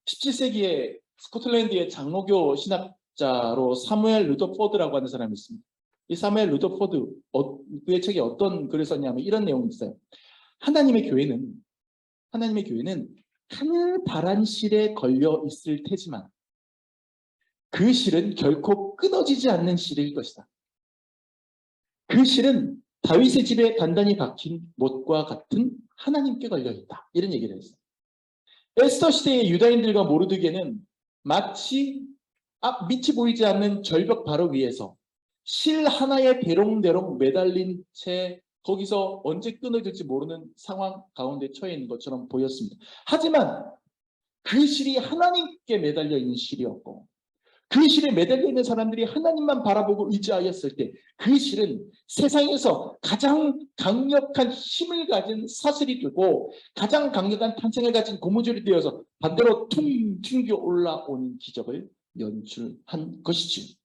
17세기에 스코틀랜드의 장로교 신학자로 사무엘 루더포드라고 하는 사람이 있습니다. 이 사무엘 루더포드, 그의 책에 어떤 글을 썼냐면 이런 내용이 있어요. 하나님의 교회는 하늘바란 실에 걸려 있을 테지만 그 실은 결코 끊어지지 않는 실일 것이다. 그 실은 다윗의 집에 단단히 박힌 못과 같은 하나님께 걸려있다. 이런 얘기를 했어요. 에스더 시대의 유다인들과 모르드게는 마치 밑이 보이지 않는 절벽 바로 위에서 실 하나에 대롱대롱 매달린 채 거기서 언제 끊어질지 모르는 상황 가운데 처해 있는 것처럼 보였습니다. 하지만 그 실이 하나님께 매달려 있는 실이었고 그 실에 매달려 있는 사람들이 하나님만 바라보고 의지하였을 때 그 실은 세상에서 가장 강력한 힘을 가진 사슬이 되고 가장 강력한 탄생을 가진 고무줄이 되어서 반대로 퉁 튕겨 올라오는 기적을 연출한 것이지요.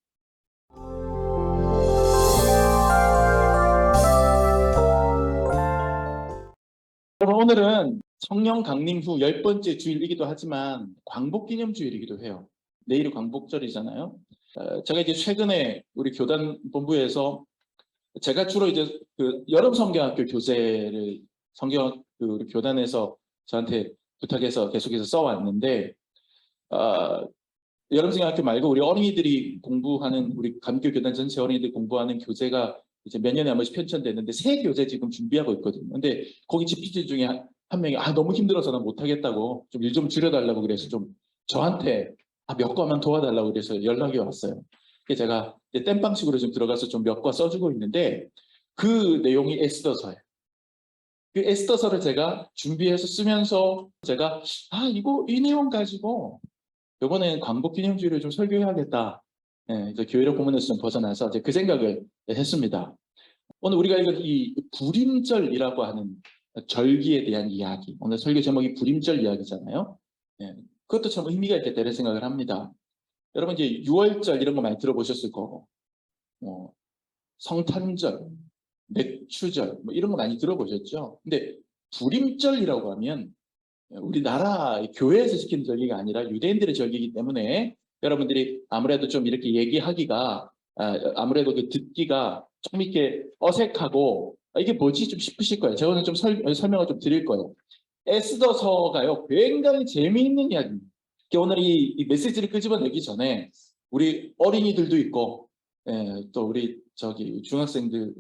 오늘은 성령 강림 후 10번째 주일이기도 하지만 광복기념주일이기도 해요. 내일이 광복절이잖아요. 제가 이제 최근에 우리 교단 본부에서 제가 주로 이제 그 여름 성경학교 교재를 우리 교단에서 저한테 부탁해서 계속해서 써왔는데 여름 성경학교 말고 우리 어린이들이 공부하는 우리 감교 교단 전체 어린이들 공부하는 교재가 이제 몇 년에 한 번씩 편찬됐는데 새 교재 지금 준비하고 있거든요. 근데 거기 집필지 중에 한 명이 너무 힘들어서 난 못하겠다고 좀 일 좀 줄여달라고 그래서 좀 저한테 몇 과만 도와달라고 그래서 연락이 왔어요. 그래서 제가 땜빵식으로 좀 들어가서 좀 몇 과 써주고 있는데 그 내용이 에스더서예요. 그 에스더서를 제가 준비해서 쓰면서 제가 이 내용 가지고 이번엔 광복기념주일을 좀 설교해야겠다. 이제 교회를 공문에서 좀 벗어나서 이제 그 생각을 했습니다. 오늘 우리가 이 불임절이라고 하는 절기에 대한 이야기. 오늘 설교 제목이 불임절 이야기잖아요. 그것도 참 의미가 있겠다 이런 생각을 합니다. 여러분 이제 6월절 이런 거 많이 들어보셨을 거고, 성탄절, 맥추절 이런 거 많이 들어보셨죠? 근데 불임절이라고 하면 우리나라 교회에서 지키는 절기가 아니라 유대인들의 절기이기 때문에 여러분들이 아무래도 좀 이렇게 얘기하기가 아무래도 그 듣기가 좀 이렇게 어색하고 이게 뭐지 좀 싶으실 거예요. 제가 오늘 좀 설명을 좀 드릴 거예요. 에스더서가요 굉장히 재미있는 이야기입니다. 오늘 이 메시지를 끄집어내기 전에 우리 어린이들도 있고 또 우리 중학생들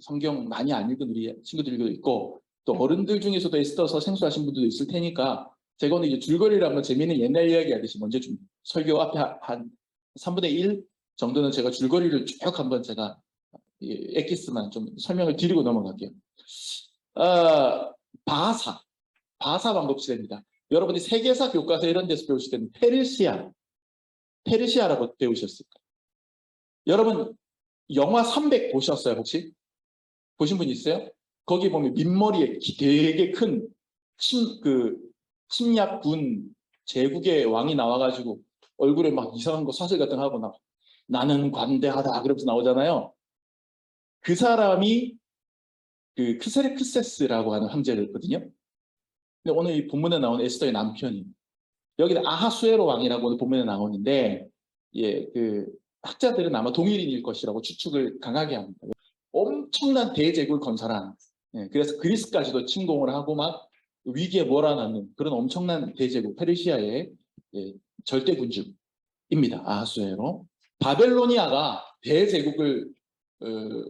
성경 많이 안 읽은 우리 친구들도 있고 또 어른들 중에서도 에스더서 생소하신 분들도 있을 테니까 제가 오늘 이제 줄거리를 한번 재미있는 옛날 이야기 하듯이 먼저 좀 설교 앞에 한 3분의 1 정도는 제가 줄거리를 쭉 한번 제가 엑기스만 좀 설명을 드리고 넘어갈게요. 바사 방법시대입니다. 여러분이 세계사 교과서 이런 데서 배우실 때는 페르시아라고 배우셨을까요? 여러분 영화 300 보셨어요 혹시? 보신 분 있어요? 거기 보면 민머리에 되게 큰 침략군 제국의 왕이 나와가지고 얼굴에 막 이상한 거 사슬 같은 거 하고 나는 관대하다 그러면서 나오잖아요. 그 사람이 그 크세르크세스라고 하는 황제였거든요. 근데 오늘 이 본문에 나온 에스더의 남편이 여기는 아하수에로 왕이라고 오늘 본문에 나오는데 그 학자들은 아마 동일인일 것이라고 추측을 강하게 합니다. 엄청난 대제국을 건설한 그래서 그리스까지도 침공을 하고 막 위기에 몰아넣는 그런 엄청난 대제국 페르시아의 절대군주입니다. 아하수에로. 바벨로니아가 대제국을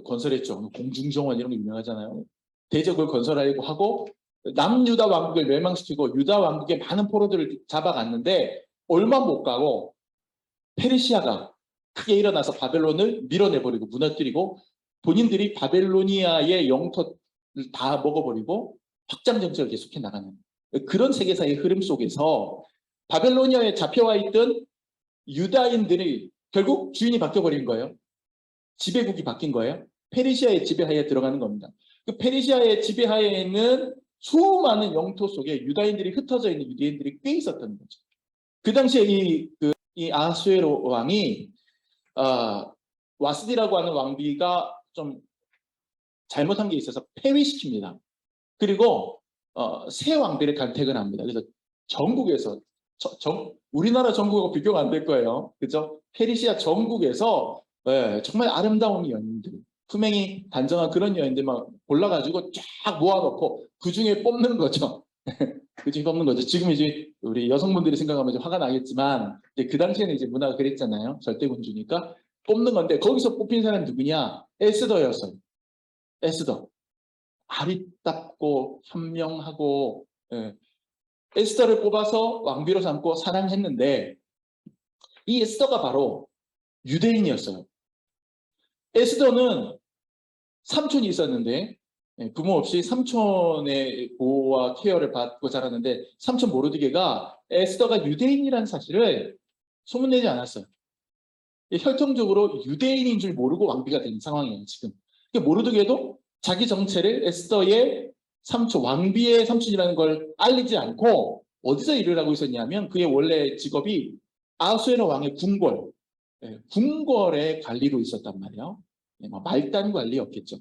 건설했죠. 공중정원 이런 거 유명하잖아요. 대제국을 건설하려고 하고 남유다 왕국을 멸망시키고 유다 왕국의 많은 포로들을 잡아갔는데 얼마 못 가고 페르시아가 크게 일어나서 바벨론을 밀어내버리고 무너뜨리고 본인들이 바벨로니아의 영토를 다 먹어버리고 확장 정책을 계속해 나가는 그런 세계사의 흐름 속에서 바벨로니아에 잡혀와 있던 유다인들이 결국 주인이 바뀌어버린 거예요. 지배국이 바뀐 거예요. 페르시아의 지배하에 들어가는 겁니다. 그 페르시아의 지배하에 있는 수많은 영토 속에 유다인들이 흩어져 있는 유대인들이 꽤 있었던 거죠. 그 당시에 이 아하수에로 왕이 와스디라고 하는 왕비가 좀 잘못한 게 있어서 폐위시킵니다. 그리고 새 왕비를 간택을 합니다. 그래서 전국에서 우리나라 전국하고 비교가 안 될 거예요. 그죠? 페르시아 전국에서 정말 아름다운 여인들, 품행이 단정한 그런 여인들 막 골라가지고 쫙 모아놓고 그 중에 뽑는 거죠. 그 중에 뽑는 거죠. 지금 이제 우리 여성분들이 생각하면 좀 화가 나겠지만 그 당시에는 이제 문화가 그랬잖아요. 절대군주니까 뽑는 건데 거기서 뽑힌 사람이 누구냐? 에스더였어요. 에스더. 아리답고 현명하고 에스더를 뽑아서 왕비로 삼고 사랑했는데 이 에스더가 바로 유대인이었어요. 에스더는 삼촌이 있었는데 부모 없이 삼촌의 보호와 케어를 받고 자랐는데 삼촌 모르드게가 에스더가 유대인이라는 사실을 소문내지 않았어요. 혈통적으로 유대인인 줄 모르고 왕비가 된 상황이에요. 지금. 모르드게도 자기 정체를 에스더의 삼촌, 왕비의 삼촌이라는 걸 알리지 않고 어디서 일을 하고 있었냐면 그의 원래 직업이 아하수에로 왕의 궁궐, 궁궐의 관리로 있었단 말이에요. 말단 관리였겠죠.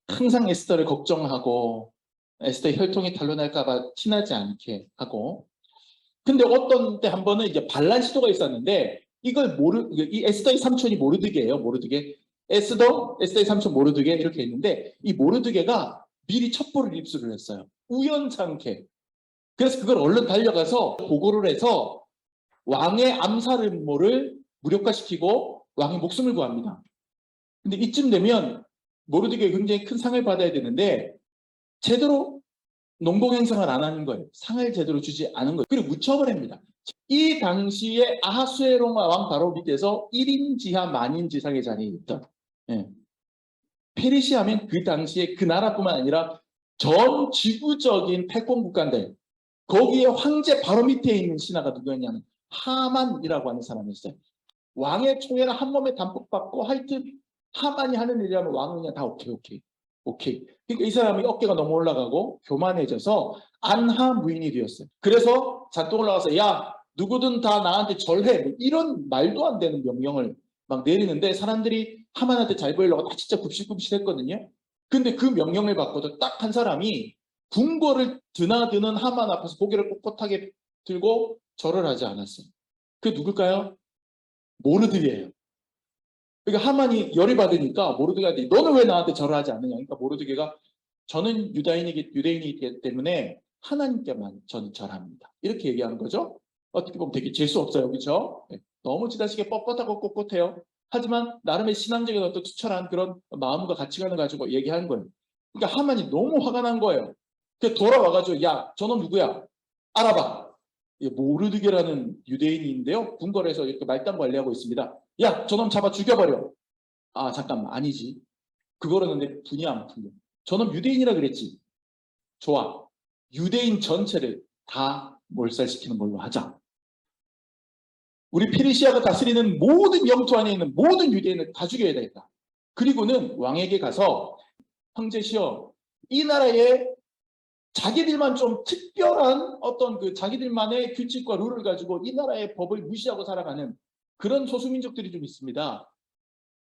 항상 에스더를 걱정하고 에스더의 혈통이 탄로날까봐 티나지 않게 하고. 근데 어떤 때 한 번은 이제 반란 시도가 있었는데 이걸 이 에스더의 삼촌이 모르드게예요. 모르드게. 에스더의 삼촌 모르드게 이렇게 있는데 이 모르드게가 미리 첩보를 입수를 했어요. 우연찮게. 그래서 그걸 얼른 달려가서 보고를 해서 왕의 암살 음모를 무력화시키고 왕의 목숨을 구합니다. 근데 이쯤 되면 모르드게 굉장히 큰 상을 받아야 되는데 제대로 농공행성을 안 하는 거예요. 상을 제대로 주지 않은 거예요. 그리고 묻혀버립니다. 이 당시에 아하수에로 왕 바로 밑에서 1인 지하 만인 지상의 자리에 있던 페르시아면 그 당시에 그 나라뿐만 아니라 전 지구적인 패권 국가인데 거기에 황제 바로 밑에 있는 신하가 누구였냐면 하만이라고 하는 사람이었어요. 왕의 총애를 한 몸에 담뿍 받고 하여튼 하만이 하는 일이라면 왕은 그냥 다 오케이. 그러니까 이 사람이 어깨가 너무 올라가고 교만해져서 안하무인이 되었어요. 그래서 잔뜩 올라가서 야 누구든 다 나한테 절해 뭐 이런 말도 안 되는 명령을 막 내리는데 사람들이 하만한테 잘 보이려고 다 진짜 굽실굽실했거든요. 근데 그 명령을 받고도 딱 한 사람이 궁궐을 드나드는 하만 앞에서 고개를 꼿꼿하게 들고 절을 하지 않았어요. 그게 누굴까요? 모르드게예요. 그러니까 하만이 열이 받으니까 모르드게한테 너는 왜 나한테 절을 하지 않느냐. 그러니까 모르드게가 저는 유대인이기 때문에 하나님께만 저는 절합니다. 이렇게 얘기한 거죠. 어떻게 보면 되게 재수 없어요. 그렇죠? 너무 지나치게 뻣뻣하고 꼿꼿해요. 하지만 나름의 신앙적인 어떤 투철한 그런 마음과 가치관을 가지고 얘기하는 거예요. 그러니까 하만이 너무 화가 난 거예요. 그래서 돌아와가지고 야 저놈 누구야? 알아봐. 모르드게라는 유대인인데요. 궁궐에서 이렇게 말단 관리하고 있습니다. 야 저놈 잡아 죽여버려. 아 잠깐만 아니지. 그거로는 내 분이 안 풀려. 저놈 유대인이라 그랬지. 좋아. 유대인 전체를 다 몰살시키는 걸로 하자. 우리 페르시아가 다스리는 모든 영토 안에 있는 모든 유대인을 다 죽여야 되겠다. 그리고는 왕에게 가서 황제시여 이 나라에 자기들만 좀 특별한 어떤 그 자기들만의 규칙과 룰을 가지고 이 나라의 법을 무시하고 살아가는 그런 소수민족들이 좀 있습니다.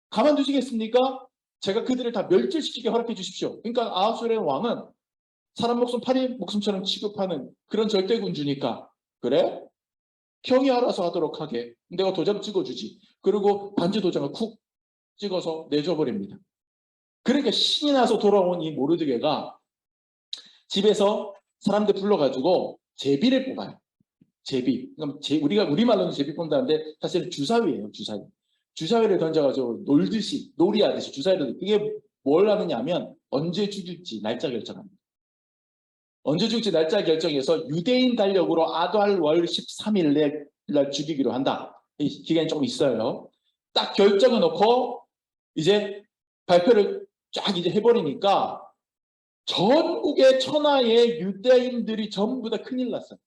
가만두시겠습니까? 제가 그들을 다 멸절시키게 허락해 주십시오. 그러니까 아하수에로의 왕은 사람 목숨 파리 목숨처럼 취급하는 그런 절대군주니까 그래? 형이 알아서 하도록 하게. 내가 도장 찍어주지. 그리고 반지 도장을 쿡 찍어서 내줘버립니다. 그러니까 신이 나서 돌아온 이 모르드게가 집에서 사람들 불러가지고 제비를 뽑아요. 제비. 그럼 우리가 우리말로는 제비 뽑는다는데 사실은 주사위예요. 주사위. 주사위를 던져가지고 놀듯이 놀이하듯이 주사위를 그게 뭘 하느냐 하면 언제 죽일지 날짜 결정합니다. 언제 죽일지 날짜 결정해서 유대인 달력으로 아달 월 13일 날 죽이기로 한다. 이 기간이 조금 있어요. 딱 결정해 놓고 이제 발표를 쫙 이제 해버리니까 전국의 천하의 유대인들이 전부 다 큰일 났어요.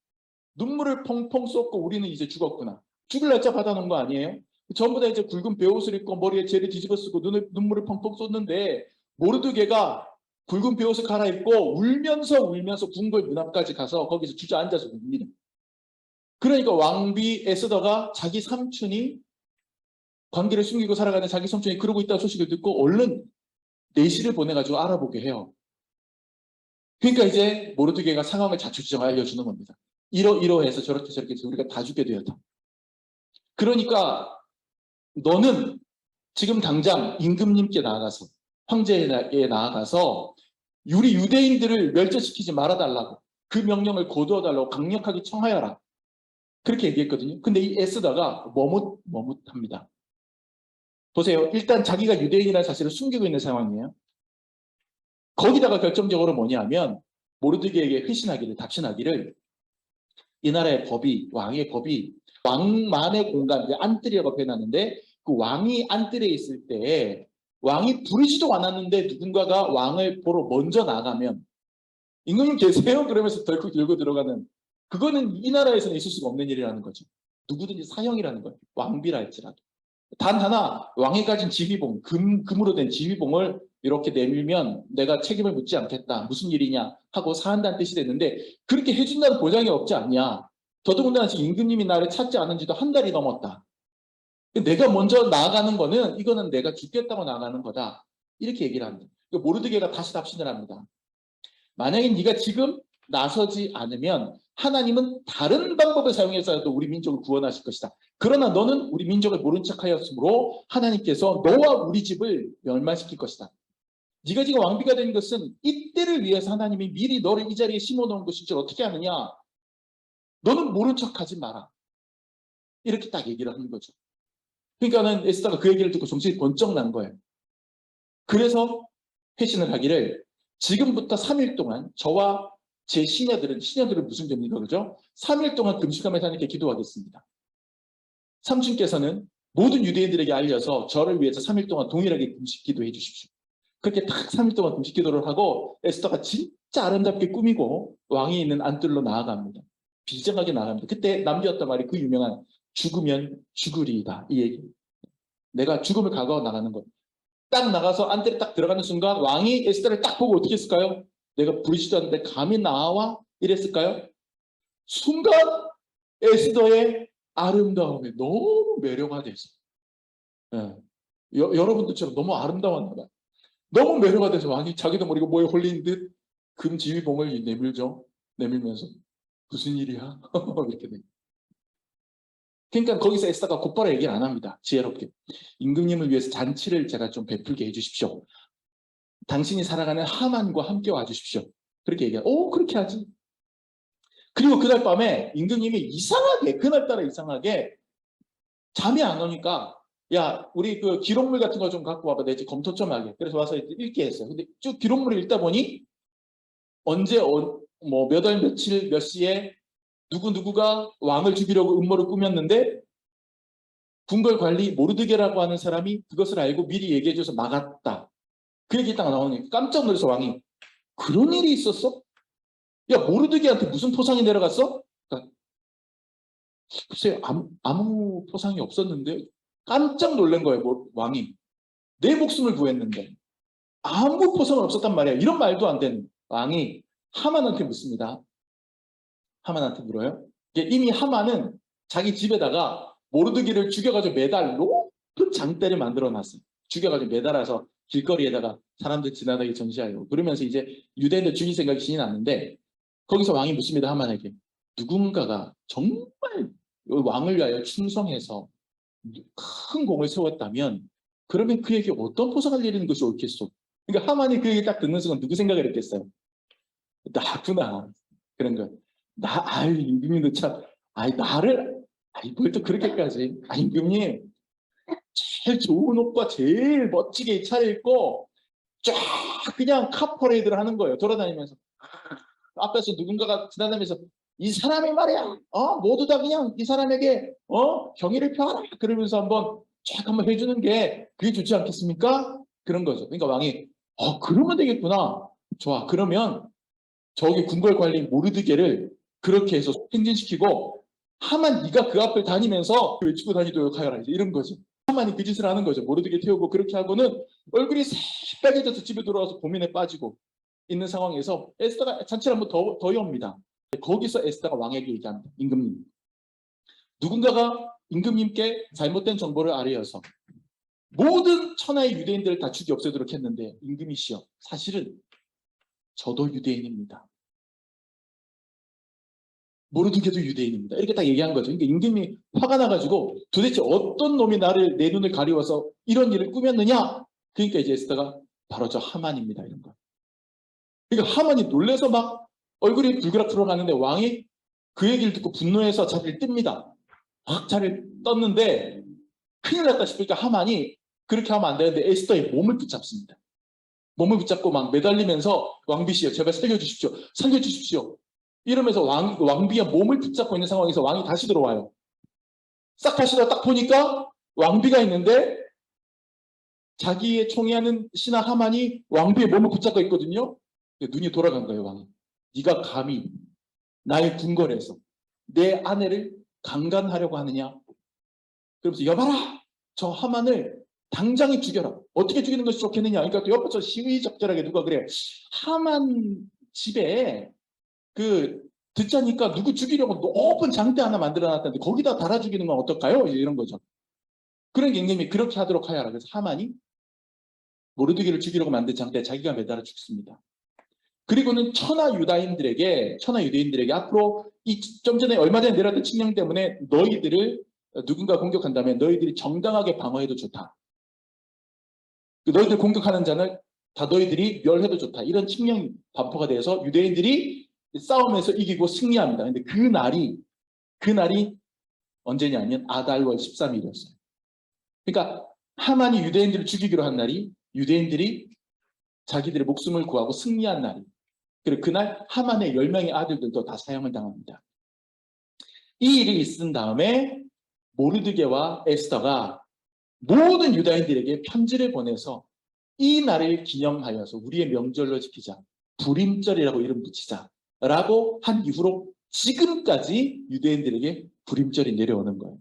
눈물을 펑펑 쏟고 우리는 이제 죽었구나. 죽을 날짜 받아놓은 거 아니에요? 전부 다 이제 굵은 베옷을 입고 머리에 재를 뒤집어 쓰고 눈물을 펑펑 쏟는데 모르드게가 굵은 베옷을 갈아입고 울면서 궁궐 문 앞까지 가서 거기서 주저앉아서 웁니다. 그러니까 왕비 에스더가 자기 삼촌이 관계를 숨기고 살아가는 자기 삼촌이 그러고 있다는 소식을 듣고 얼른 내시를 보내가지고 알아보게 해요. 그러니까 이제 모르드게가 상황을 자초지종 알려주는 겁니다. 이러해서 저렇게 해서 우리가 다 죽게 되었다. 그러니까 너는 지금 당장 임금님께 나아가서 황제에게 나아가서 우리 유대인들을 멸절시키지 말아달라고 그 명령을 거두어달라고 강력하게 청하여라. 그렇게 얘기했거든요. 근데 이 에스더가 머뭇합니다. 보세요. 일단 자기가 유대인이라는 사실을 숨기고 있는 상황이에요. 거기다가 결정적으로 뭐냐면 모르드게에게 회신하기를 답신하기를 이 나라의 법이 왕의 법이 왕만의 공간 안뜰이라고 표현하는데 그 왕이 안뜰에 있을 때 왕이 부르지도 않았는데 누군가가 왕을 보러 먼저 나가면 임금님 계세요? 그러면서 덜컥 들고 들어가는 그거는 이 나라에서는 있을 수가 없는 일이라는 거죠. 누구든지 사형이라는 거예요. 왕비라 할지라도. 단 하나 왕이 가진 지휘봉, 금으로 된 지휘봉을 이렇게 내밀면 내가 책임을 묻지 않겠다. 무슨 일이냐 하고 사한다는 뜻이 됐는데 그렇게 해준다는 보장이 없지 않냐. 더더군다나 지금 임금님이 나를 찾지 않은 지도 한 달이 넘었다. 내가 먼저 나아가는 거는 이거는 내가 죽겠다고 나아가는 거다. 이렇게 얘기를 합니다. 모르드게가 다시 답신을 합니다. 만약에 네가 지금 나서지 않으면 하나님은 다른 방법을 사용해서라도 우리 민족을 구원하실 것이다. 그러나 너는 우리 민족을 모른 척하였으므로 하나님께서 너와 우리 집을 멸망시킬 것이다. 네가 지금 왕비가 된 것은 이때를 위해서 하나님이 미리 너를 이 자리에 심어놓은 것이지 어떻게 하느냐. 너는 모른 척하지 마라. 이렇게 딱 얘기를 하는 거죠. 그러니까는 에스더가 그 얘기를 듣고 정신이 번쩍 난 거예요. 그래서 회신을 하기를 지금부터 3일 동안 저와 제 시녀들은 무슨 죄입니까? 그죠? 3일 동안 금식하면서 하나님께 기도하겠습니다. 삼촌께서는 모든 유대인들에게 알려서 저를 위해서 3일 동안 동일하게 금식 기도해 주십시오. 그렇게 딱 3일 동안 금식 기도를 하고 에스더가 진짜 아름답게 꾸미고 왕이 있는 안뜰로 나아갑니다. 비장하게 나아갑니다. 그때 남겼단 말이 그 유명한 죽으면 죽으리이다. 이 얘기. 내가 죽음을 각오하고 나가는 거예요. 딱 나가서 안뜰에 딱 들어가는 순간 왕이 에스더를 딱 보고 어떻게 했을까요? 내가 부르지도 않는데 감히 나와? 이랬을까요? 순간 에스더의 아름다움에 너무 매료가돼서 예. 여러분들처럼 너무 아름다웠나 봐요. 너무 매료가돼서 왕이 자기도 모르고 뭐에 홀린 듯 금지휘봉을 내밀죠. 내밀면서 무슨 일이야? 이렇게 돼. 그러니까 거기서 에스더가 곧바로 얘기를 안 합니다. 지혜롭게. 임금님을 위해서 잔치를 제가 좀 베풀게 해주십시오. 당신이 살아가는 하만과 함께 와주십시오. 그렇게 얘기해요. 오, 그렇게 하지. 그리고 그날 밤에 임금님이 이상하게, 그날따라 이상하게 잠이 안 오니까 야, 우리 그 기록물 같은 거 좀 갖고 와봐. 내가 검토 좀 하게. 그래서 와서 읽게 했어요. 근데 쭉 기록물을 읽다 보니 언제, 뭐 몇 월 며칠 몇 시에 누구가 왕을 죽이려고 음모를 꾸몄는데 궁궐 관리 모르드게라고 하는 사람이 그것을 알고 미리 얘기해줘서 막았다. 그 얘기 딱 나오니 깜짝 놀라서 왕이 그런 일이 있었어? 야, 모르드게한테 무슨 포상이 내려갔어? 그러니까, 글쎄 아무 포상이 없었는데 깜짝 놀란 거예요. 왕이. 내 목숨을 구했는데 아무 포상은 없었단 말이야. 이런 말도 안 되는 왕이 하만한테 묻습니다. 하만한테 물어요. 이미 하만은 자기 집에다가 모르드게를 죽여가지고 매달 높은 장대를 만들어놨어요. 죽여가지고 매달아서 길거리에다가 사람들 지나다니게 전시하려고. 그러면서 이제 유대인들 죽일 생각이 신이 났는데 거기서 왕이 묻습니다. 하만에게. 누군가가 정말 왕을 위하여 충성해서 큰 공을 세웠다면 그러면 그에게 어떤 포상을 내리는 것이 옳겠소? 그러니까 하만이 그 얘기 딱 듣는 순간 누구 생각을 했겠어요? 나구나. 그런 거. 임금님도 참, 나를, 뭘 또 그렇게까지. 임금님, 제일 좋은 옷과 제일 멋지게 차려입고, 쫙 그냥 카퍼레이드를 하는 거예요. 돌아다니면서. 앞에서 누군가가 지나다니면서, 이 사람이 말이야, 모두 다 그냥 이 사람에게, 경의를 표하라. 그러면서 한번 해주는 게 그게 좋지 않겠습니까? 그런 거죠. 그러니까 왕이, 그러면 되겠구나. 좋아. 그러면 저기 궁궐 관리 모르드게를 그렇게 해서 행진시키고 하만 네가 그 앞을 다니면서 외치고 다니도록 하여라. 이런 거죠. 하만이 그 짓을 하는 거죠. 모르드게 태우고 그렇게 하고는 얼굴이 새빨개져서 집에 돌아와서 고민에 빠지고 있는 상황에서 에스더가 잔치를 한번 더 엽니다. 거기서 에스더가 왕에게 얘기합니다. 임금님. 누군가가 임금님께 잘못된 정보를 알려서 모든 천하의 유대인들을 다 죽이 없애도록 했는데 임금이시여 사실은 저도 유대인입니다. 모르드게도 유대인입니다. 이렇게 딱 얘기한 거죠. 그러니까 임금이 화가 나가지고 도대체 어떤 놈이 내 눈을 가리워서 이런 일을 꾸몄느냐? 그러니까 이제 에스더가 바로 저 하만입니다. 이런 거. 그러니까 하만이 놀래서 막 얼굴이 불그락 들어가는데 왕이 그 얘기를 듣고 분노해서 자리를 뜹니다. 확 자리를 떴는데 큰일 났다 싶으니까 하만이 그렇게 하면 안 되는데 에스더의 몸을 붙잡습니다. 몸을 붙잡고 막 매달리면서 왕비시여 제발 살려주십시오. 살려주십시오. 이러면서 왕비가 몸을 붙잡고 있는 상황에서 왕이 다시 들어와요. 싹 다시 딱 보니까 왕비가 있는데 자기의 총애하는 신하 하만이 왕비의 몸을 붙잡고 있거든요. 눈이 돌아간 거예요. 왕이. 네가 감히 나의 궁궐에서 내 아내를 강간하려고 하느냐. 그러면서 여봐라. 저 하만을 당장에 죽여라. 어떻게 죽이는 것이 좋겠느냐. 그러니까 또 옆에서 시의적절하게 누가 그래. 하만 집에 듣자니까 누구 죽이려고 높은 장대 하나 만들어놨다는데 거기다 달아 죽이는 건 어떨까요? 이런 거죠. 그런 임금이 그렇게 하도록 하여라. 그래서 하만이 모르드게를 죽이려고 만든 장대에 자기가 매달아 죽습니다. 그리고는 천하 유대인들에게 앞으로 좀 전에 얼마 전에 내렸던 칙령 때문에 너희들을 누군가 공격한다면 너희들이 정당하게 방어해도 좋다. 너희들 공격하는 자는 다 너희들이 멸해도 좋다. 이런 칙령이 반포가 돼서 유대인들이 싸움에서 이기고 승리합니다. 근데 그날이 언제냐면 아달월 13일이었어요. 그러니까 하만이 유대인들을 죽이기로 한 날이 유대인들이 자기들의 목숨을 구하고 승리한 날이. 그리고 그날 하만의 10명의 아들들도 다 사형을 당합니다. 이 일이 있은 다음에 모르드게와 에스더가 모든 유다인들에게 편지를 보내서 이 날을 기념하여서 우리의 명절로 지키자. 불임절이라고 이름 붙이자. 라고 한 이후로 지금까지 유대인들에게 불임절이 내려오는 거예요.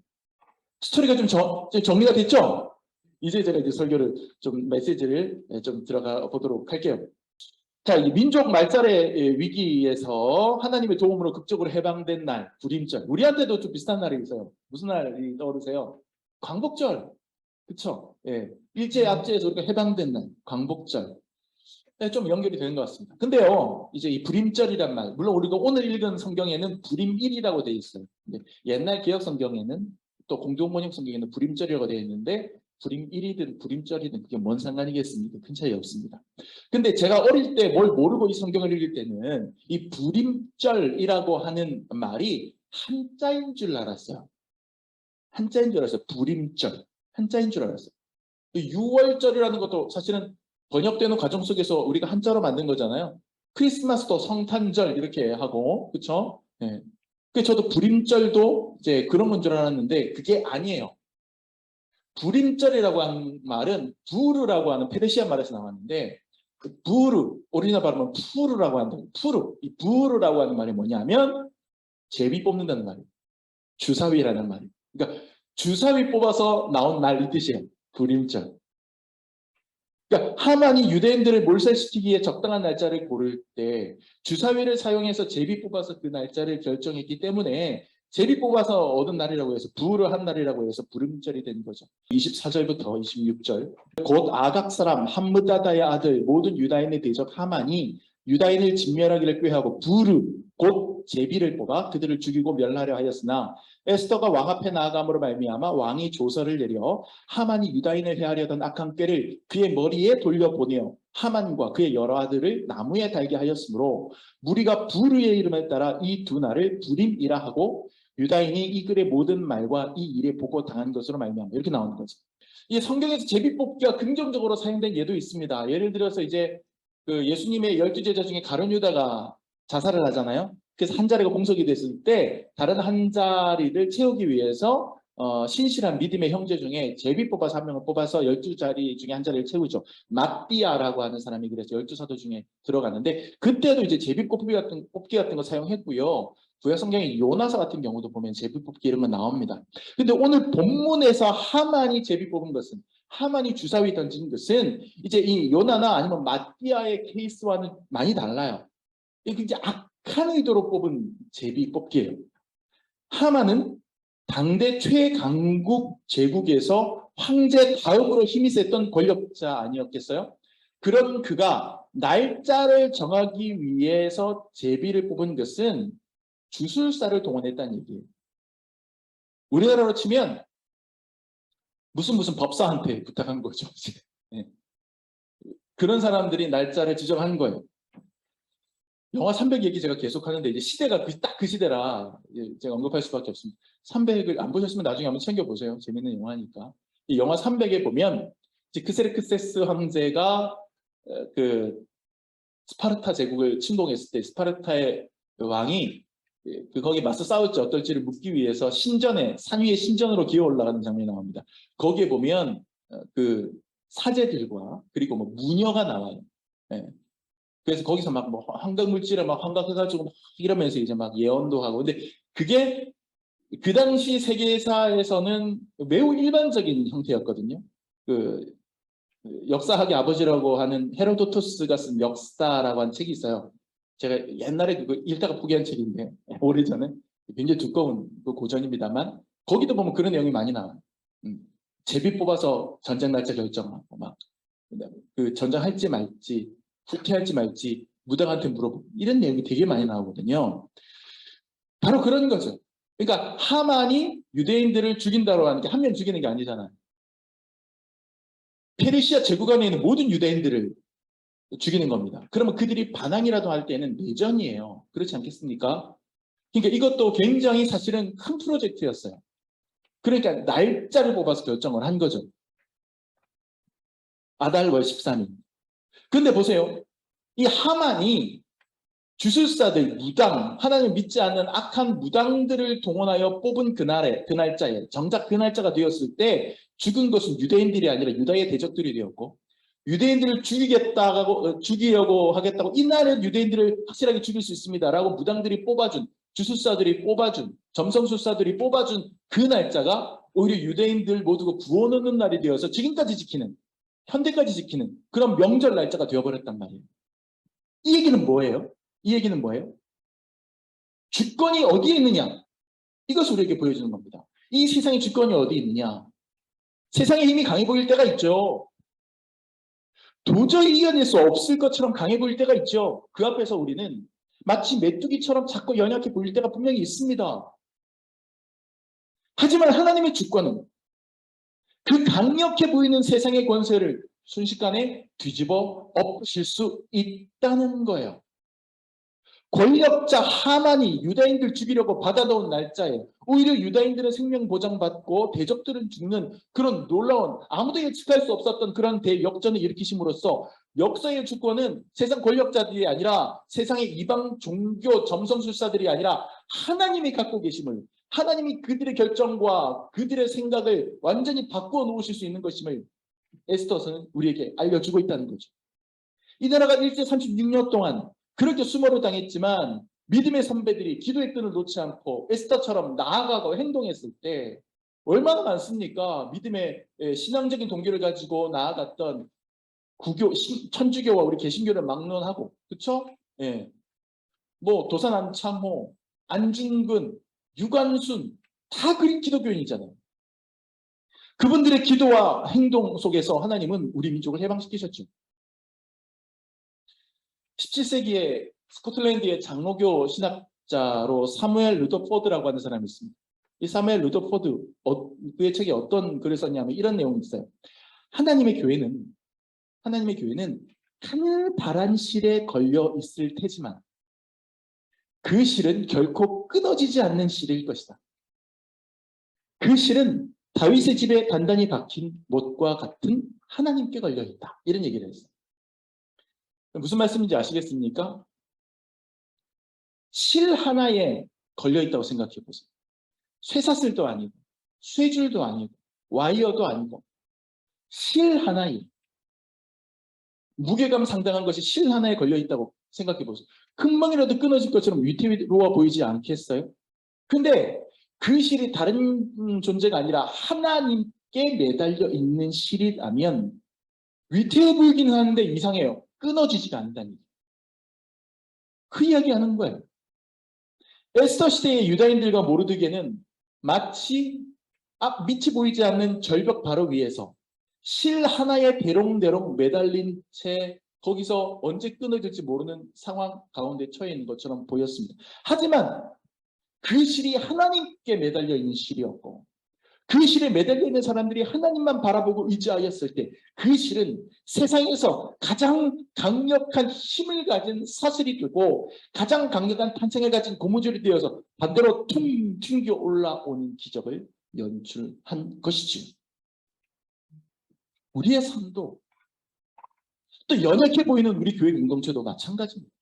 스토리가 좀 정리가 됐죠? 이제 제가 설교를 메시지를 좀 들어가 보도록 할게요. 자, 이 민족 말살의 위기에서 하나님의 도움으로 극적으로 해방된 날, 불임절. 우리한테도 좀 비슷한 날이 있어요. 무슨 날이 떠오르세요? 광복절. 그쵸? 예. 일제압제에서 우리가 해방된 날, 광복절. 네, 좀 연결이 되는 것 같습니다. 근데요, 이제 이 불임절이란 말, 물론 우리가 오늘 읽은 성경에는 불임일이라고 되어 있어요. 근데 옛날 개혁 성경에는 또 공동번역 성경에는 불임절이라고 되어 있는데 불임일이든 불임절이든 그게 뭔 상관이겠습니까? 큰 차이 없습니다. 근데 제가 어릴 때 뭘 모르고 이 성경을 읽을 때는 이 불임절이라고 하는 말이 한자인 줄 알았어요. 한자인 줄 알았어요. 불임절. 한자인 줄 알았어요. 6월절이라는 것도 사실은 번역되는 과정 속에서 우리가 한자로 만든 거잖아요. 크리스마스도 성탄절 이렇게 하고, 그렇죠? 네. 저도 불임절도 이제 그런 건 줄 알았는데 그게 아니에요. 불임절이라고 하는 말은 부르라고 하는 페르시아 말에서 나왔는데 부르, 오리지널 발음은 푸르라고 한다. 푸르, 이 부르라고 하는 말이 뭐냐면 제비 뽑는다는 말이에요. 주사위라는 말이에요. 그러니까 주사위 뽑아서 나온 날 이 뜻이에요. 불임절. 그러니까 하만이 유대인들을 몰살시키기 위해 적당한 날짜를 고를 때 주사위를 사용해서 제비 뽑아서 그 날짜를 결정했기 때문에 제비 뽑아서 얻은 날이라고 해서 부를 한 날이라고 해서 불임절이 된 거죠. 24절부터 26절. 곧 아각 사람 함므다다의 아들 모든 유다인의 대적 하만이 유다인을 진멸하기를 꾀하고 부르 곧 제비를 뽑아 그들을 죽이고 멸하려 하였으나 에스더가 왕 앞에 나아감으로 말미암아 왕이 조서를 내려 하만이 유다인을 해하려던 악한 꾀를 그의 머리에 돌려보내어 하만과 그의 여러 아들을 나무에 달게 하였으므로 무리가 부르의 이름에 따라 이 두 날을 불임이라 하고 유다인이 이 글의 모든 말과 이 일에 보고 당한 것으로 말미암아 이렇게 나오는 거죠. 이 성경에서 제비 뽑기가 긍정적으로 사용된 예도 있습니다. 예를 들어서 이제 그 예수님의 12제자 중에 가룟 유다가 자살을 하잖아요. 그래서 한 자리가 공석이 됐을 때 다른 한 자리를 채우기 위해서 신실한 믿음의 형제 중에 제비 뽑아서 한 명을 뽑아서 12자리 중에 한 자리를 채우죠. 마띠아라고 하는 사람이 그래서 12사도 중에 들어가는데 그때도 이제 제비 뽑기 같은 거 사용했고요. 구약 성경의 요나서 같은 경우도 보면 제비 뽑기 이런 거 나옵니다. 근데 오늘 본문에서 하만이 제비 뽑은 것은 하만이 주사위 던진 것은 이제 이 요나나 아니면 마띠아의 케이스와는 많이 달라요. 이게 이제 악한 의도로 뽑은 제비 뽑기예요. 하만은 당대 최강국 제국에서 황제 다음으로 힘이 셌던 권력자 아니었겠어요? 그런 그가 날짜를 정하기 위해서 제비를 뽑은 것은 주술사를 동원했다는 얘기예요. 우리나라로 치면 무슨 법사한테 부탁한 거죠. 네. 그런 사람들이 날짜를 지정한 거예요. 영화 300 얘기 제가 계속 하는데 이제 시대가 딱 그 시대라 제가 언급할 수밖에 없습니다. 300을 안 보셨으면 나중에 한번 챙겨보세요. 재밌는 영화니까. 이 영화 300에 보면 크세르크세스 황제가 그 스파르타 제국을 침공했을 때 스파르타의 왕이 거기 맞서 싸울지 어떨지를 묻기 위해서 신전에 산 위에 신전으로 기어 올라가는 장면이 나옵니다. 거기에 보면 그 사제들과 그리고 뭐 무녀가 나와요. 예. 그래서 거기서 막 뭐 환각 물질을 막 환각해가지고 막 이러면서 이제 막 예언도 하고. 근데 그게 그 당시 세계사에서는 매우 일반적인 형태였거든요. 그 역사학의 아버지라고 하는 헤로도토스가 쓴 역사라고 한 책이 있어요. 제가 옛날에 그거 읽다가 포기한 책인데 오래전에 굉장히 두꺼운 그 고전입니다만 거기도 보면 그런 내용이 많이 나와요. 제비 뽑아서 전쟁 날짜 결정하고 막 그 전쟁할지 말지 후퇴할지 말지 무당한테 물어보고 이런 내용이 되게 많이 나오거든요. 바로 그런 거죠. 그러니까 하만이 유대인들을 죽인다고 하는 게 한 명 죽이는 게 아니잖아요. 페르시아 제국 안에 있는 모든 유대인들을 죽이는 겁니다. 그러면 그들이 반항이라도 할 때는 내전이에요. 그렇지 않겠습니까? 그러니까 이것도 굉장히 사실은 큰 프로젝트였어요. 그러니까 날짜를 뽑아서 결정을 한 거죠. 아달월 13일. 그런데 보세요. 이 하만이 주술사들, 무당, 하나님을 믿지 않는 악한 무당들을 동원하여 뽑은 그 날짜에 정작 그 날짜가 되었을 때 죽은 것은 유대인들이 아니라 유다의 대적들이 되었고 유대인들을 죽이려고 하겠다고 이날은 유대인들을 확실하게 죽일 수 있습니다라고 무당들이 뽑아준 주술사들이 뽑아준 점성술사들이 뽑아준 그 날짜가 오히려 유대인들 모두가 구원 얻는 날이 되어서 지금까지 지키는 현대까지 지키는 그런 명절 날짜가 되어버렸단 말이에요. 이 얘기는 뭐예요? 이 얘기는 뭐예요? 주권이 어디에 있느냐? 이것을 우리에게 보여주는 겁니다. 이 세상의 주권이 어디 있느냐? 세상의 힘이 강해 보일 때가 있죠. 도저히 이겨낼 수 없을 것처럼 강해 보일 때가 있죠. 그 앞에서 우리는 마치 메뚜기처럼 작고 연약해 보일 때가 분명히 있습니다. 하지만 하나님의 주권은 그 강력해 보이는 세상의 권세를 순식간에 뒤집어 엎으실 수 있다는 거예요. 권력자 하만이 유다인들 죽이려고 받아놓은 날짜에 오히려 유다인들은 생명 보장받고 대적들은 죽는 그런 놀라운 아무도 예측할 수 없었던 그런 대역전을 일으키심으로써 역사의 주권은 세상 권력자들이 아니라 세상의 이방 종교 점성술사들이 아니라 하나님이 갖고 계심을 하나님이 그들의 결정과 그들의 생각을 완전히 바꾸어 놓으실 수 있는 것임을 에스더서는 우리에게 알려주고 있다는 거죠. 이 나라가 일제 36년 동안 그렇게 수모를 당했지만 믿음의 선배들이 기도의 끈을 놓지 않고 에스더처럼 나아가고 행동했을 때 얼마나 많습니까? 믿음의 신앙적인 동기를 가지고 나아갔던 천주교와 우리 개신교를 막론하고 그렇죠? 예. 뭐 도산 안창호, 안중근, 유관순 다 그린 기독교인이잖아요. 그분들의 기도와 행동 속에서 하나님은 우리 민족을 해방시키셨죠. 17세기에 스코틀랜드의 장로교 신학자로 사무엘 루더포드라고 하는 사람이 있습니다. 이 사무엘 루더포드 그의 책에 어떤 글을 썼냐면 이런 내용이 있어요. 하나님의 교회는 가느다란 실에 걸려 있을 테지만 그 실은 결코 끊어지지 않는 실일 것이다. 그 실은 다윗의 집에 단단히 박힌 못과 같은 하나님께 걸려 있다. 이런 얘기를 했어요. 무슨 말씀인지 아시겠습니까? 실 하나에 걸려있다고 생각해 보세요. 쇠사슬도 아니고 쇠줄도 아니고 와이어도 아니고 실 하나에 무게감 상당한 것이 실 하나에 걸려있다고 생각해 보세요. 금방이라도 끊어질 것처럼 위태로워 보이지 않겠어요? 근데 그 실이 다른 존재가 아니라 하나님께 매달려 있는 실이라면 위태해 보이긴 하는데 이상해요. 끊어지지가 않는다는 얘기예요. 그 이야기하는 거예요. 에스더 시대의 유다인들과 모르드게는 마치 밑이 보이지 않는 절벽 바로 위에서 실 하나에 대롱대롱 매달린 채 거기서 언제 끊어질지 모르는 상황 가운데 처해 있는 것처럼 보였습니다. 하지만 그 실이 하나님께 매달려 있는 실이었고, 그 실에 매달려 있는 사람들이 하나님만 바라보고 의지하였을 때 그 실은 세상에서 가장 강력한 힘을 가진 사슬이 되고 가장 강력한 탄창을 가진 고무줄이 되어서 반대로 퉁 튕겨 올라오는 기적을 연출한 것이지요. 우리의 삶도, 또 연약해 보이는 우리 교회 공동체도 마찬가지입니다.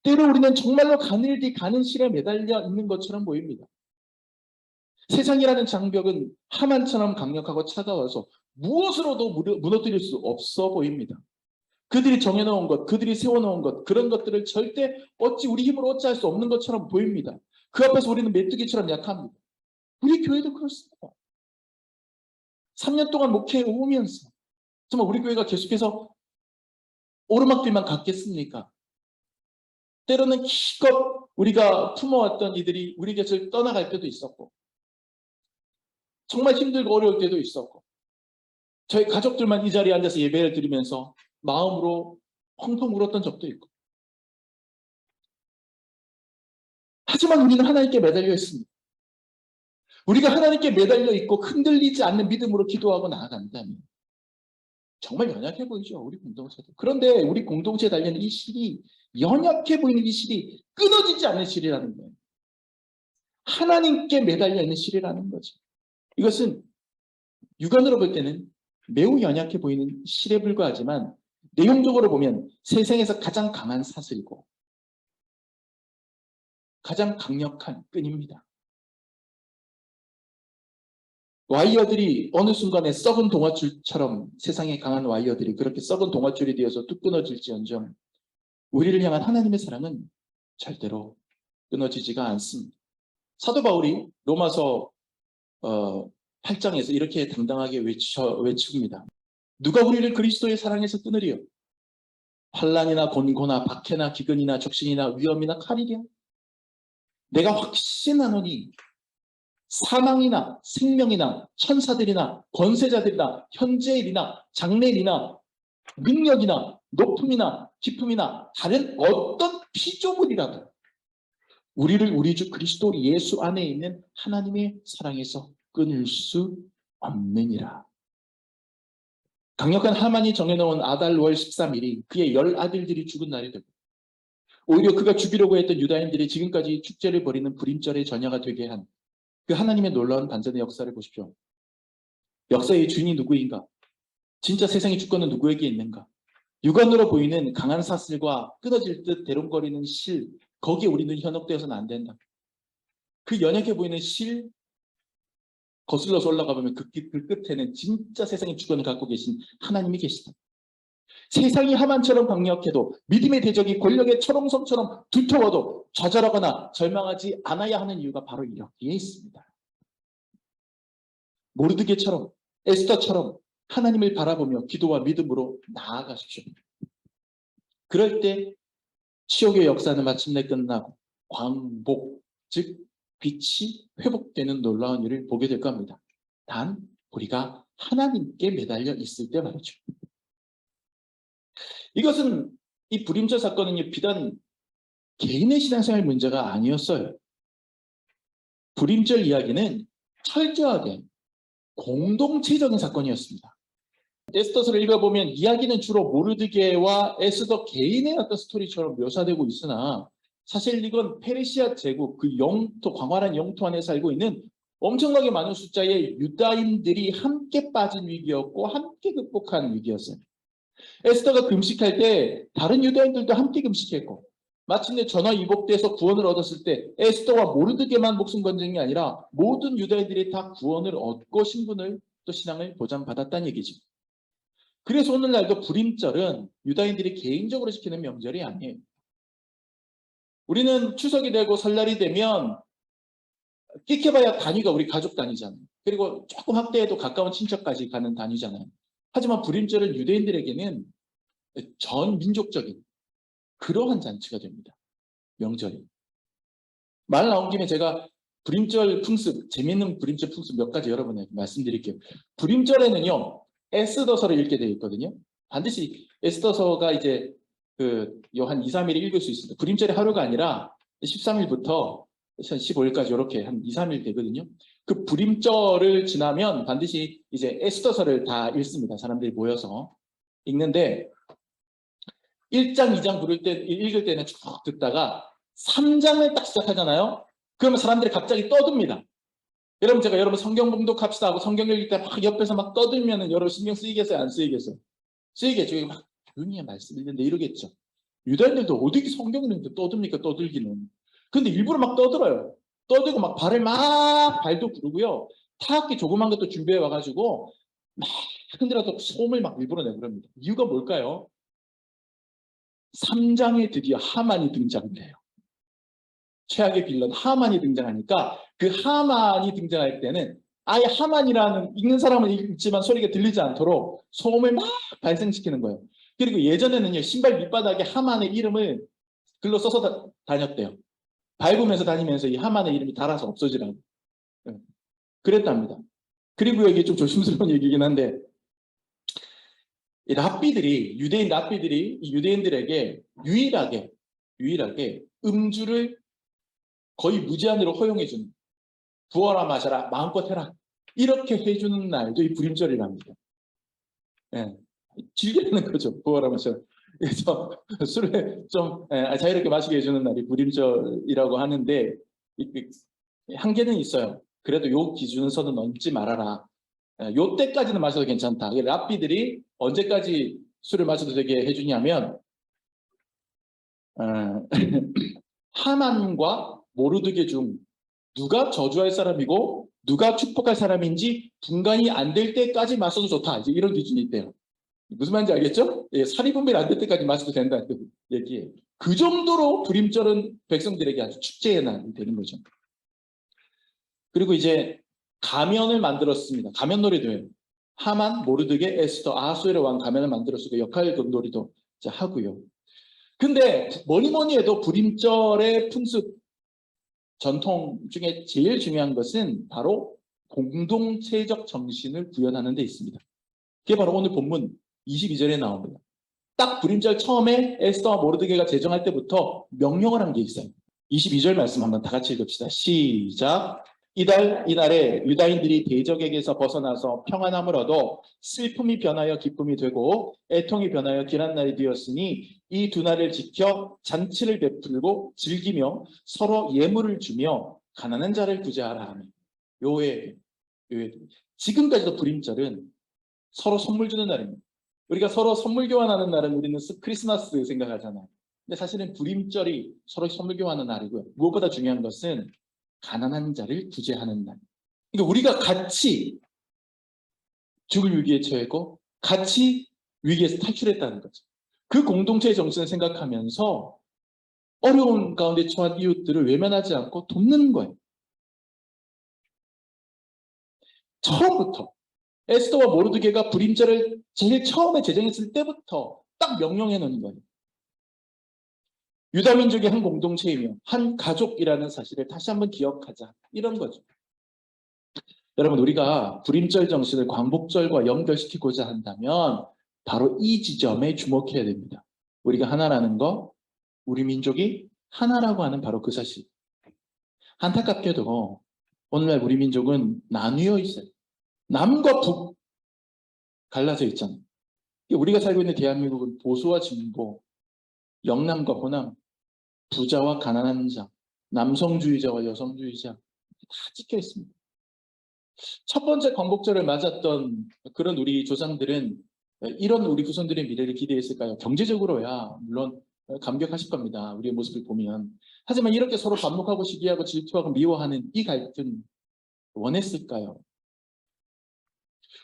때로 우리는 정말로 가는 길 가는 실에 매달려 있는 것처럼 보입니다. 세상이라는 장벽은 하만처럼 강력하고 차가워서 무엇으로도 무너뜨릴 수 없어 보입니다. 그들이 정해놓은 것, 그들이 세워놓은 것, 그런 것들을 절대 어찌 우리 힘으로 어찌할 수 없는 것처럼 보입니다. 그 앞에서 우리는 메뚜기처럼 약합니다. 우리 교회도 그렇습니다. 3년 동안 목회해 오면서 정말 우리 교회가 계속해서 오르막길만 갔겠습니까? 때로는 기껏 우리가 품어왔던 이들이 우리 곁을 떠나갈 때도 있었고, 정말 힘들고 어려울 때도 있었고, 저희 가족들만 이 자리에 앉아서 예배를 드리면서 마음으로 펑펑 울었던 적도 있고, 하지만 우리는 하나님께 매달려 있습니다. 우리가 하나님께 매달려 있고 흔들리지 않는 믿음으로 기도하고 나아간다면 정말 연약해 보이죠, 우리 공동체도. 그런데 우리 공동체에 달리는 이 실이, 연약해 보이는 이 실이 끊어지지 않는 실이라는 거예요. 하나님께 매달려 있는 실이라는 거죠. 이것은 육안으로 볼 때는 매우 연약해 보이는 실에 불과하지만 내용적으로 보면 세상에서 가장 강한 사슬이고 가장 강력한 끈입니다. 와이어들이 어느 순간에 썩은 동아줄처럼, 세상에 강한 와이어들이 그렇게 썩은 동아줄이 되어서 뚝 끊어질지언정 우리를 향한 하나님의 사랑은 절대로 끊어지지가 않습니다. 사도 바울이 로마서 8장에서 이렇게 당당하게 외칩니다. 누가 우리를 그리스도의 사랑에서 끊으리요? 환난이나 곤고나 박해나 기근이나 적신이나 위험이나 칼이랴? 내가 확신하노니 사망이나 생명이나 천사들이나 권세자들이나 현재일이나 장래일이나 능력이나 높음이나 깊음이나 다른 어떤 피조물이라도 우리를 우리 주 그리스도 예수 안에 있는 하나님의 사랑에서 끊을 수 없느니라. 강력한 하만이 정해놓은 아달월 13일이 그의 10아들들이 죽은 날이 되고, 오히려 그가 죽이려고 했던 유다인들이 지금까지 축제를 벌이는 불임절의 전야가 되게 한 그 하나님의 놀라운 반전의 역사를 보십시오. 역사의 주인이 누구인가? 진짜 세상의 주권은 누구에게 있는가? 육안으로 보이는 강한 사슬과 끊어질 듯 대롱거리는 실, 거기에 우리는 현혹되어서는 안 된다. 그 연약해 보이는 실 거슬러서 올라가 보면 그 끝에는 진짜 세상의 주권을 갖고 계신 하나님이 계시다. 세상이 하만처럼 강력해도, 믿음의 대적이 권력의 철옹성처럼 두터워도 좌절하거나 절망하지 않아야 하는 이유가 바로 여기에 있습니다. 모르드게처럼, 에스더처럼 하나님을 바라보며 기도와 믿음으로 나아가십시오. 그럴 때 치욕의 역사는 마침내 끝나고 광복, 즉 빛이 회복되는 놀라운 일을 보게 될 겁니다. 단 우리가 하나님께 매달려 있을 때 말이죠. 이것은, 이 불임절 사건은 비단 개인의 신앙생활 문제가 아니었어요. 불임절 이야기는 철저하게 공동체적인 사건이었습니다. 에스더서를 읽어보면 이야기는 주로 모르드게와 에스더 개인의 어떤 스토리처럼 묘사되고 있으나 사실 이건 페르시아 제국, 그 영토, 광활한 영토 안에 살고 있는 엄청나게 많은 숫자의 유다인들이 함께 빠진 위기였고 함께 극복한 위기였어요. 에스더가 금식할 때 다른 유다인들도 함께 금식했고, 마침내 전화위복돼서 구원을 얻었을 때 에스더와 모르드게만 목숨 건 적이 아니라 모든 유다인들이 다 구원을 얻고 신분을, 또 신앙을 보장받았다는 얘기죠. 그래서 오늘날도 불임절은 유다인들이 개인적으로 지키는 명절이 아니에요. 우리는 추석이 되고 설날이 되면 끼켜봐야 단위가 우리 가족 단위잖아요. 그리고 조금 확대해도 가까운 친척까지 가는 단위잖아요. 하지만 불임절은 유대인들에게는 전 민족적인 그러한 잔치가 됩니다. 명절이. 말 나온 김에 제가 불임절 풍습, 재미있는 불임절 풍습 몇 가지 여러분에게 말씀드릴게요. 불임절에는요, 에스더서를 읽게 되어 있거든요. 반드시 에스더서가 이제 한 2, 3일에 읽을 수 있습니다. 불임절의 하루가 아니라 13일부터 15일까지 이렇게 한 2, 3일 되거든요. 그 불임절을 지나면 반드시 이제 에스더서를 다 읽습니다. 사람들이 모여서 읽는데 1장, 2장 읽을 때는 쭉 듣다가 3장을 딱 시작하잖아요. 그러면 사람들이 갑자기 떠듭니다. 여러분, 제가 여러분 성경 봉독합시다 하고 성경 읽을 때 막 옆에서 막 떠들면은 여러분 신경 쓰이겠어요? 안 쓰이겠어요? 쓰이겠죠. 막 조용히 말씀 읽는데 이러겠죠. 유다인들도 어디 성경 읽는데 떠듭니까? 떠들기는. 근데 일부러 막 떠들어요. 떠들고 막 발을 막 발도 구르고요. 타악기 조그만 것도 준비해 와가지고 막 흔들어서 소음을 막 일부러 내버립니다. 이유가 뭘까요? 3장에 드디어 하만이 등장해요. 최악의 빌런 하만이 등장하니까 그 하만이 등장할 때는 아예 하만이라는 읽는 사람은 읽지만 소리가 들리지 않도록 소음을 막 발생시키는 거예요. 그리고 예전에는요, 신발 밑바닥에 하만의 이름을 글로 써서 다녔대요. 밟으면서 다니면서 이 하만의 이름이 달아서 없어지라고. 그랬답니다. 그리고 여기 좀 조심스러운 얘기긴 한데, 이 랍비들이, 유대인 랍비들이 이 유대인들에게 유일하게 음주를 거의 무제한으로 허용해주는, 부어라 마셔라 마음껏 해라 이렇게 해주는 날도 이 불임절이랍니다. 예, 즐기는 거죠. 부어라 마셔라. 그래서 술을 좀 자유롭게 마시게 해주는 날이 불임절이라고 하는데 한계는 있어요. 그래도 요 기준선은 넘지 말아라. 요 때까지는 마셔도 괜찮다. 랍비들이 언제까지 술을 마셔도 되게 해주냐면 하만과 모르드게 중 누가 저주할 사람이고 누가 축복할 사람인지 분간이 안 될 때까지 마셔도 좋다. 이제 이런 기준이 있대요. 무슨 말인지 알겠죠? 예, 사리분별이 안 될 때까지 마셔도 된다는 얘기예요. 그 정도로 불임절은 백성들에게 아주 축제의 날이 되는 거죠. 그리고 이제 가면을 만들었습니다. 가면 놀이도 해요. 하만, 모르드게, 에스더, 아하수에르 왕 가면을 만들어서 그 역할 놀이도 이제 하고요. 근데 뭐니 해도 불임절의 풍습 전통 중에 제일 중요한 것은 바로 공동체적 정신을 구현하는 데 있습니다. 그게 바로 오늘 본문 22절에 나옵니다. 딱 불임절 처음에 에스더와 모르드게가 제정할 때부터 명령을 한 게 있어요. 22절 말씀 한번 다 같이 읽읍시다. 시작. 이날에 유다인들이 대적에게서 벗어나서 평안함을 얻어 슬픔이 변하여 기쁨이 되고 애통이 변하여 길한 날이 되었으니 이 두 날을 지켜 잔치를 베풀고 즐기며 서로 예물을 주며 가난한 자를 구제하라 하며 요에 지금까지도 불임절은 서로 선물 주는 날입니다. 우리가 서로 선물 교환하는 날은 우리는 크리스마스 생각하잖아요. 근데 사실은 불임절이 서로 선물 교환하는 날이고요. 무엇보다 중요한 것은 가난한 자를 구제하는 날. 그러니까 우리가 같이 죽을 위기에 처했고 같이 위기에서 탈출했다는 거죠. 그 공동체의 정신을 생각하면서 어려운 가운데 처한 이웃들을 외면하지 않고 돕는 거예요. 처음부터 에스더와 모르드게가 불임절을 제일 처음에 제정했을 때부터 딱 명령해 놓은 거예요. 유다 민족의 한 공동체이며 한 가족이라는 사실을 다시 한번 기억하자. 이런 거죠. 여러분, 우리가 불임절 정신을 광복절과 연결시키고자 한다면 바로 이 지점에 주목해야 됩니다. 우리가 하나라는 거, 우리 민족이 하나라고 하는 바로 그 사실. 안타깝게도 오늘날 우리 민족은 나뉘어 있어요. 남과 북 갈라져 있잖아요. 우리가 살고 있는 대한민국은 보수와 진보, 영남과 호남, 부자와 가난한 자, 남성주의자와 여성주의자 다 찍혀 있습니다. 첫 번째 광복절을 맞았던 그런 우리 조상들은 이런 우리 후손들의 미래를 기대했을까요? 경제적으로야 물론 감격하실 겁니다. 우리의 모습을 보면. 하지만 이렇게 서로 반목하고 시기하고 질투하고 미워하는 이 갈등 원했을까요?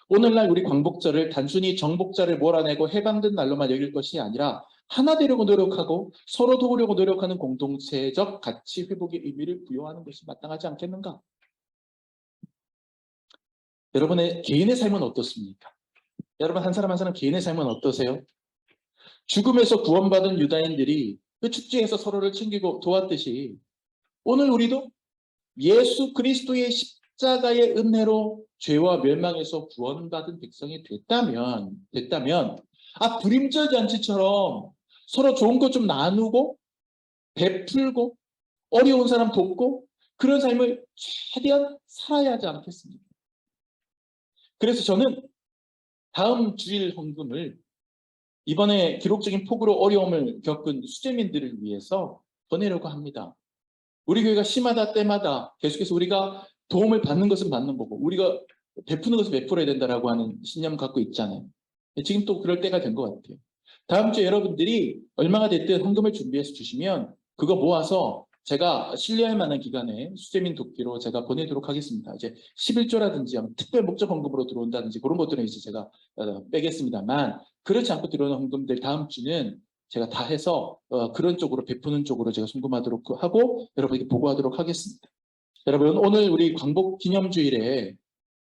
오늘날 우리 광복절을 단순히 정복자를 몰아내고 해방된 날로만 여길 것이 아니라 하나 되려고 노력하고 서로 도우려고 노력하는 공동체적 가치 회복의 의미를 부여하는 것이 마땅하지 않겠는가? 여러분의 개인의 삶은 어떻습니까? 여러분 한 사람 한 사람 개인의 삶은 어떠세요? 죽음에서 구원받은 유다인들이 그 축제에서 서로를 챙기고 도왔듯이 오늘 우리도 예수 그리스도의 십자가의 은혜로 죄와 멸망에서 구원받은 백성이 됐다면 불임절 잔치처럼 서로 좋은 것 좀 나누고 베풀고 어려운 사람 돕고 그런 삶을 최대한 살아야 하지 않겠습니까? 그래서 저는 다음 주일 헌금을 이번에 기록적인 폭우로 어려움을 겪은 수재민들을 위해서 보내려고 합니다. 우리 교회가 시마다 때마다 계속해서 우리가 도움을 받는 것은 받는 거고 우리가 베푸는 것을 베풀어야 된다라고 하는 신념을 갖고 있잖아요. 지금 또 그럴 때가 된 것 같아요. 다음 주에 여러분들이 얼마가 됐든 헌금을 준비해서 주시면 그거 모아서 제가 신뢰할 만한 기관에 수재민 돕기로 제가 보내도록 하겠습니다. 이제 11조라든지 특별 목적 헌금으로 들어온다든지 그런 것들은 이제 제가 빼겠습니다만 그렇지 않고 들어오는 헌금들 다음 주는 제가 다 해서 그런 쪽으로 베푸는 쪽으로 제가 송금하도록 하고 여러분에게 보고하도록 하겠습니다. 여러분 오늘 우리 광복 기념주일에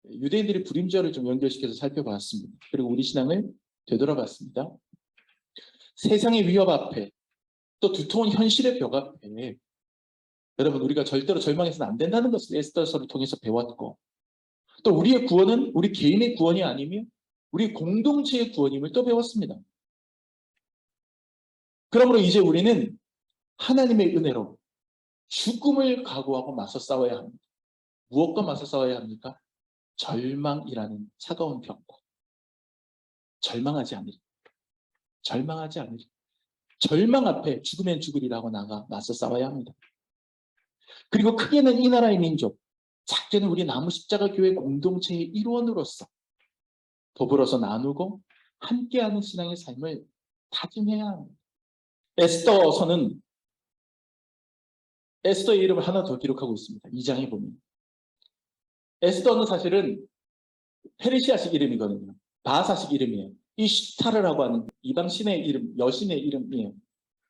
유대인들이 불임절을 좀 연결시켜서 살펴봤습니다. 그리고 우리 신앙을 되돌아봤습니다. 세상의 위협 앞에 또 두터운 현실의 벽 앞에 여러분 우리가 절대로 절망해서는 안 된다는 것을 에스더서를 통해서 배웠고 또 우리의 구원은 우리 개인의 구원이 아니며 우리 공동체의 구원임을 또 배웠습니다. 그러므로 이제 우리는 하나님의 은혜로 죽음을 각오하고 맞서 싸워야 합니다. 무엇과 맞서 싸워야 합니까? 절망이라는 차가운 벽과 절망하지 않으리. 절망하지 않으리. 절망 앞에 죽으면 죽으리라고 나가 맞서 싸워야 합니다. 그리고 크게는 이 나라의 민족, 작게는 우리 나무십자가 교회 공동체의 일원으로서 더불어서 나누고 함께하는 신앙의 삶을 다짐해야 합니다. 에스더서는 에스더의 이름을 하나 더 기록하고 있습니다. 2장에 보면 에스더는 사실은 페르시아식 이름이거든요. 바하사식 이름이에요. 이 슈타르라고 하는 이방 신의 이름, 여신의 이름이에요.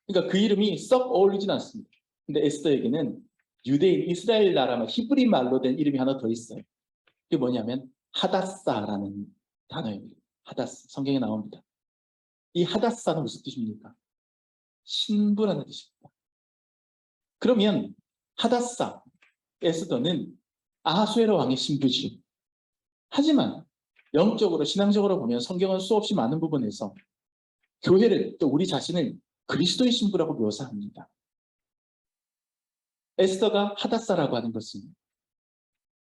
그러니까 그 이름이 썩 어울리진 않습니다. 근데 에스더에게는 유대인 이스라엘 나라만 히브리 말로 된 이름이 하나 더 있어요. 그게 뭐냐면 하다사라는 단어입니다. 하다사 성경에 나옵니다. 이 하다사는 무슨 뜻입니까? 신부라는 뜻입니다. 그러면 하다사 에스더는 아하수에로 왕의 신부지. 하지만 영적으로 신앙적으로 보면 성경은 수없이 많은 부분에서 교회를 또 우리 자신을 그리스도의 신부라고 묘사합니다. 에스더가 하다사라고 하는 것은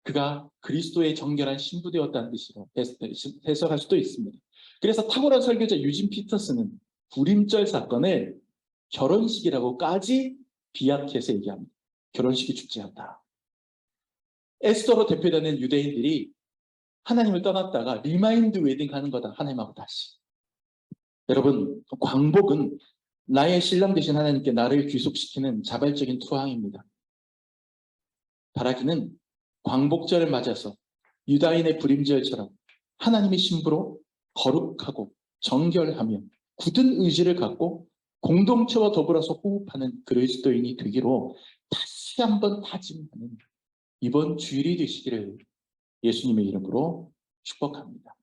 그가 그리스도의 정결한 신부되었다는 뜻으로 해석할 수도 있습니다. 그래서 탁월한 설교자 유진 피터스는 불임절 사건을 결혼식이라고까지 비약해서 얘기합니다. 결혼식이 축제한다. 에스더로 대표되는 유대인들이 하나님을 떠났다가 리마인드 웨딩 하는 거다. 하나님하고 다시. 여러분 광복은 나의 신랑 되신 하나님께 나를 귀속시키는 자발적인 투항입니다. 바라기는 광복절을 맞아서 유다인의 불임절처럼 하나님의 신부로 거룩하고 정결하며 굳은 의지를 갖고 공동체와 더불어서 호흡하는 그리스도인이 되기로 다시 한번 다짐하는 이번 주일이 되시기를 예수님의 이름으로 축복합니다.